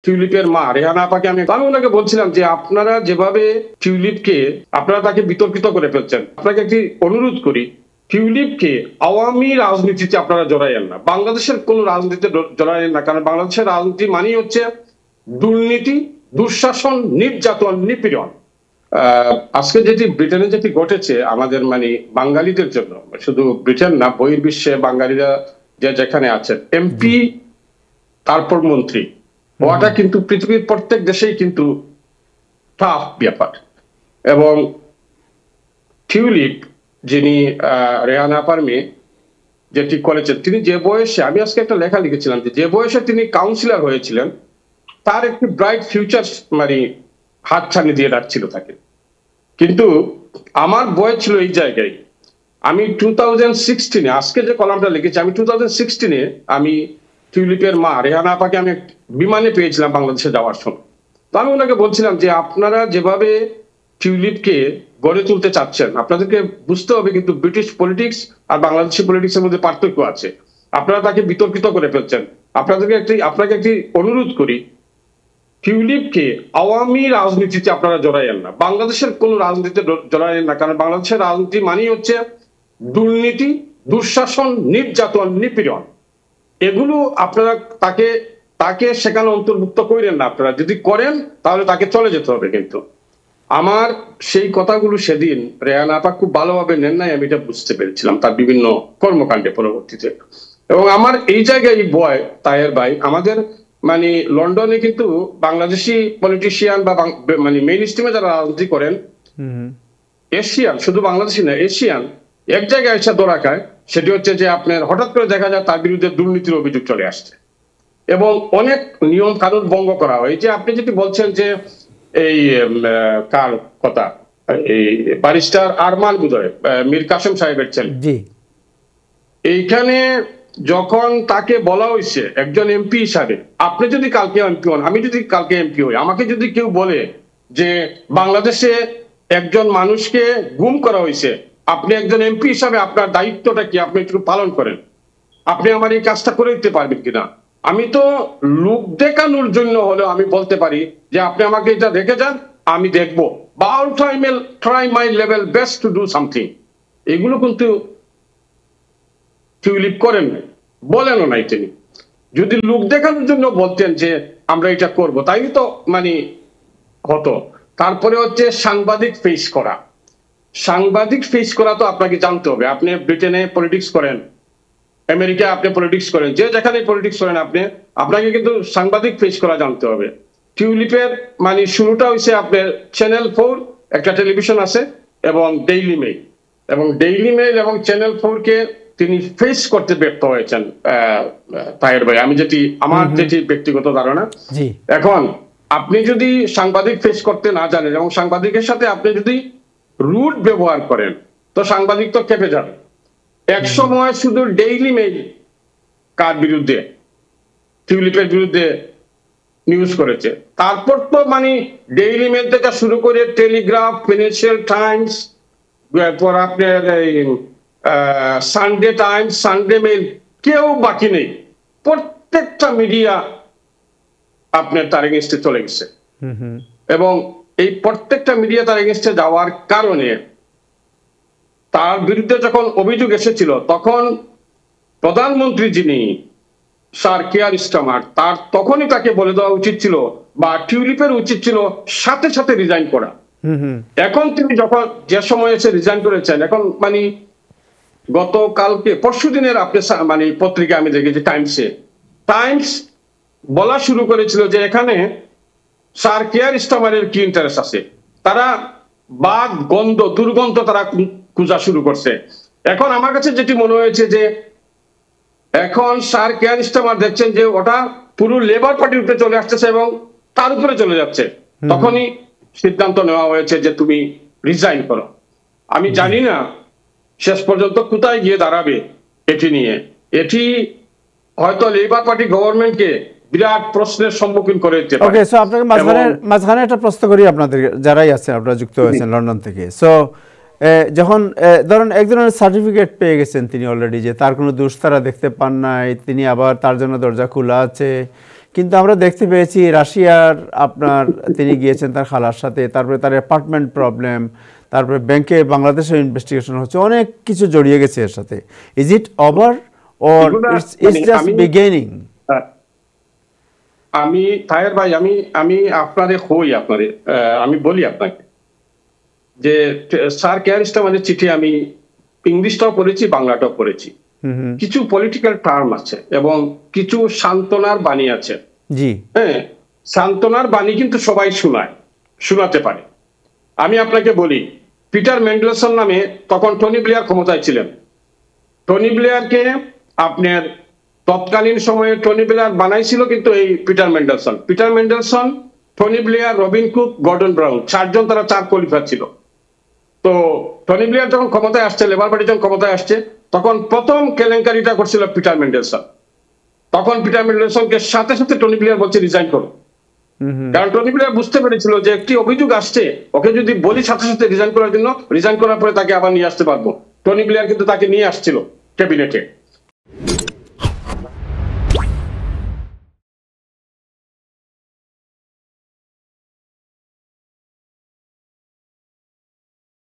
টিউলিপের মা রেহানা আপাকে আমি ওনাকে বলছিলাম যে আপনারা যেভাবে টিউলিপকে আপনারা তাকে বিতর্কিত করে ফেলছেন, আপনাকে একটি অনুরোধ করি, টিউলিপকে আওয়ামী রাজনীতিতে আপনারা জড়াইয়েন না, বাংলাদেশের কোন রাজনীতিতে জড়াইয়েন না। কারণ বাংলাদেশের রাজনীতি মানেই হচ্ছে দুর্নীতি, দুঃশাসন, নির্যাতন, নিপীড়ন। আজকে যেটি ব্রিটেনে যেটি ঘটেছে আমাদের বাঙালিদের জন্য, শুধু ব্রিটেন না, বহির্বিশ্বে বাঙালিরা যেখানে আছেন, এমপি তারপর মন্ত্রী হওয়াটা কিন্তু পৃথিবীর প্রত্যেক দেশেই কিন্তু টাফ ব্যাপার। এবং টিউলিপ যিনি রেহানা আপার মেয়ে যেটি করেছেন, তিনি যে বয়সে, আমি আজকে একটা লেখা লিখেছিলাম যে বয়সে তিনি কাউন্সিলর হয়েছিলেন, তার একটি ব্রাইট ফিউচার হাতছানি দিয়ে রাখছিল তাকে। কিন্তু আমার বয়স ছিল এই জায়গায়, আমি 2016-এ আজকে যে কলামটা লিখেছি, আমি 2016-এ আমি টিউলিপের মা রেহানা আপাকে আমি বিমানে পেয়েছিলাম বাংলাদেশে যাওয়ার সময়। তো আমি ওনাকে বলছিলাম যে আপনারা যেভাবে টিউলিপকে গড়ে তুলতে চাচ্ছেন, আপনাদেরকে বুঝতে হবে কিন্তু ব্রিটিশ পলিটিক্স আর বাংলাদেশি পলিটিক্সের মধ্যে পার্থক্য আছে। আপনারা তাকে বিতর্কিত করে ফেলছেন। আপনাকে একটি অনুরোধ করি, টিউলিপকে আওয়ামী রাজনীতিতে আপনারা জড়াইয়েন না, বাংলাদেশের কোন রাজনীতিতে জড়াইয়েন না। কারণ বাংলাদেশের রাজনীতি মানেই হচ্ছে দুর্নীতি, দুঃশাসন, নির্যাতন, নিপীড়ন। এগুলো আপনারা তাকে সেখানে অন্তর্ভুক্ত করেন না। আপনারা যদি করেন তাহলে তাকে চলে যেতে হবে। কিন্তু আমার সেই কথাগুলো সেদিন রেহানা আপা খুব ভালোভাবে নেন নাই, আমি এটা বুঝতে পেরেছিলাম তার বিভিন্ন কর্মকাণ্ডে পরবর্তীতে। এবং আমার এই জায়গায় ভয়, তাহের ভাই, আমাদের লন্ডনে কিন্তু বাংলাদেশি পলিটিশিয়ান বা মেইন স্ট্রিমে যারা রাজনীতি করেন, এশিয়ান, শুধু বাংলাদেশি না, এশিয়ান এক জায়গায় এসে ধরা খায়। সেটি হচ্ছে যে আপনার হঠাৎ করে দেখা যায় তার বিরুদ্ধে দুর্নীতির অভিযোগ চলে আসছে এবং অনেক নিয়ম কানুন ভঙ্গ করা হয়। যে আপনি যেটি বলছেন যে এই কার কথা, এই ব্যারিস্টার আরমান বুদয়, মীর কাসেম সাহেবের ছেলে, এইখানে যখন তাকে বলা হয়েছে একজন এমপি হিসাবে, আপনি যদি কালকে এমপি হন, আমি যদি কালকে এমপি হই, আমাকে যদি কেউ বলে যে বাংলাদেশে একজন মানুষকে গুম করা হয়েছে, আপনি একজন এমপি হিসাবে আপনার দায়িত্বটা কি, আপনি একটু পালন করেন, আপনি আমার এই কাজটা করে দিতে পারবেন কিনা। আমি তো লোক দেখানোর জন্য হলেও আমি বলতে পারি যে আপনি আমাকে এটা রেখে যান, আমি দেখবো, বা all try my level best to do something. এগুলো কিন্তু টিউলিপ করেন নাই, বলেনও নাই তিনি। যদি লোক দেখানোর জন্য বলতেন যে আমরা এটা করব, তাই তো হতো। তারপরে হচ্ছে সাংবাদিক ফেস করা। সাংবাদিক ফেস করা তো আপনাকে জানতে হবে। আপনি ব্রিটেনে পলিটিক্স করেন, আমেরিকায় আপনি পলিটিক্স করেন, যে যেখানে পলিটিক্স করেন আপনাকে কিন্তু সাংবাদিক ফেস করা জানতে হবে। টিউলিপের শুরুটা হয়েছে আপনার চ্যানেল 4, একটা টেলিভিশন আছে, এবং ডেইলি মেইল, এবং চ্যানেল 4-কে তিনি ফেস করতে ব্যর্থ হয়েছেন তাহের ভাই, আমার যেটি ব্যক্তিগত ধারণা। এখন আপনি যদি সাংবাদিক ফেস করতে না জানেন এবং সাংবাদিকের সাথে আপনি যদি রুট ব্যবহার করেন, তো সাংবাদিক তো কেঁপে যাবে। এক সময় শুধু ডেইলি মেইল কার বিরুদ্ধে, টিউলিপের বিরুদ্ধে নিউজ করেছে, তারপর তো ডেইলি মেইল থেকে শুরু করে টেলিগ্রাফ, ফিনান্সিয়াল টাইমস, এরপর আপনার সানডে টাইমস, সানডে মেইল, কেউ বাকি নেই। প্রত্যেকটা মিডিয়া আপনার তার এগেইনস্টে চলে গেছে। এবং এই প্রত্যেকটা মিডিয়া তার এগেইনস্টে যাওয়ার কারণে তার বিরুদ্ধে যখন অভিযোগ এসেছিল, তখন প্রধানমন্ত্রী যিনি স্যার কেয়ার স্টারমার, তখনই তাকে বলে দেওয়া উচিত ছিল, বা টিউলিপের উচিত ছিল সাথে সাথে রিজাইন করা। এখন তিনি যখন যে সময় এসে রিজাইন করেছেন, এখন গতকালকে পরশু দিনের আপনি পত্রিকা আমি দেখেছি, টাইমস বলা শুরু করেছিল যে এখানে স্যার কেয়ার স্টারমারের কি ইন্টারেস্ট আছে। তারা বাদ গন্ধ, দুর্গন্ধ তারা খোঁজা শুরু করছে। এখন আমার কাছে যেটি মনে হয়েছে যে এখন স্যার কেয়ার স্টারমার দেখছেন যে ওটা পুরো লেবার পার্টির উপরে চলে আসতেছে এবং তার উপরে চলে যাচ্ছে, তখনই সিদ্ধান্ত নেওয়া হয়েছে যে তুমি রিজাইন করো। আমি জানি না শেষ পর্যন্ত কোথায় গিয়ে দাঁড়াবে এটি নিয়ে। এটি হয়তো লেবার পার্টি গভর্নমেন্টকে বিরাট প্রশ্নের সম্মুখীন করে দিতে পারে। ওকে, সো আপনাকে মাঝখানে একটা প্রশ্ন করি, আপনাদের যারাই আছেন, আপনারা যুক্ত হয়েছেন লন্ডন থেকে। সো যখন ধরুন একজনের সার্টিফিকেট পেয়ে গেছেন তিনি অলরেডি, যে তার কোনো দোষ তারা দেখতে পান নাই, তিনি আবার তার জন্য দরজা খোলা আছে, কিন্তু আমরা দেখতে পেয়েছি রাশিয়ার আপনার তিনি গিয়েছেন তার খালার সাথে, তারপরে তার অ্যাপার্টমেন্ট প্রবলেম, তারপরে ব্যাংকে বাংলাদেশের ইনভেস্টিগেশন হচ্ছে, অনেক কিছু জড়িয়ে গেছে এর সাথে। Is it over or it's just beginning? আমি তাহের ভাই, আমি আমি বলি আপনাকে যে স্যার কেয়ার স্টারমানের চিঠি আমি ইংলিশটাও পড়েছি, বাংলাটাও পড়েছি। কিছু পলিটিক্যাল টার্ম আছে এবং কিছু সান্ত্বনার বাণী আছে। জি, হ্যাঁ, সান্ত্বনার বাণী কিন্তু সবাই শোনাতে পারে। আমি আপনাকে বলি, পিটার মেন্ডেলসন নামে তখন টনি ব্লেয়ার ক্ষমতায় ছিলেন। টনি ব্লেয়ারকে আপনার তৎকালীন সময়ে টনি ব্লেয়ার বানাইছিল কিন্তু এই Peter Mandelson, Tony Blair, Robin Cook, Gordon Brown, চারজন, তারা 4 কোয়ালিফায়ার ছিল। তো টনি ব্লেয়ার যখন ক্ষমতায় আসছে, লেবার পার্টি যখন ক্ষমতায় আসছে, তখন প্রথম কেলেঙ্কারিটা করছিল পিটার মেন্ডেলসন। তখন পিটার মেন্ডেলসনকে সাথে সাথে টনি ব্লেয়ার বলছে রিজাইন করো, কারণ টনি ব্লেয়ার বুঝতে পেরেছিল যে একটি অভিযোগ আসছে, ওকে যদি বলি সাথে সাথে রিজাইন করার জন্য, রিজাইন করার পরে তাকে আবার নিয়ে আসতে পারবো। টনি ব্লেয়ার কিন্তু তাকে নিয়ে আসছিল ক্যাবিনেটে।